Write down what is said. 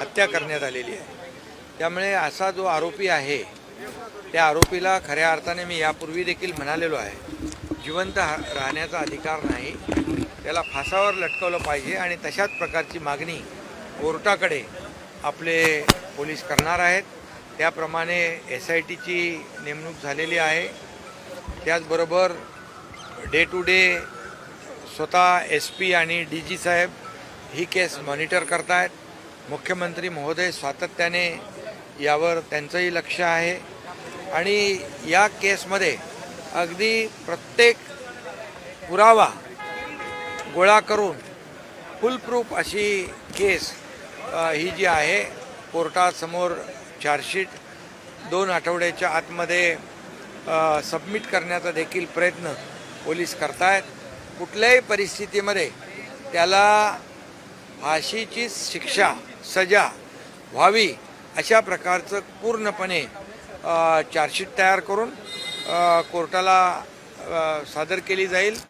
हत्या करण्यात आलेली आहे। त्यामुळे असा जो आरोपी आहे त्या आरोपीला खऱ्या अर्थाने मी यापूर्वी देखील म्हणालेलो आहे, जिवंत राहण्याचा अधिकार नाही, त्याला फासावर लटकवलं पाहिजे आणि तशाच प्रकारची मागणी कोर्टाकडे आपले पोलीस करणार आहेत। त्याप्रमाणे SITची नेमणूक झालेली आहे। त्याचबरोबर डे टू डे स्वतः SP आणि DG साहेब ही केस मॉनिटर करतायत। मुख्यमंत्री महोदय सातत्याने यावर त्यांचंही लक्ष आहे आणि या केसमध्ये अगदी प्रत्येक पुरावा गोळा करून फुलप्रूफ अशी केस ही जी आहे कोर्टासमोर चार्जशीट 2 आठवड्याच्या आतमध्ये सबमिट करण्याचा देखील प्रयत्न पोलीस करतायत। कुठल्याही परिस्थितीमध्ये त्याला फाशीची शिक्षा सजा व्हावी अशा प्रकारचं पूर्णपणे चार्जशीट तयार करून कोर्टाला सादर केली जाईल।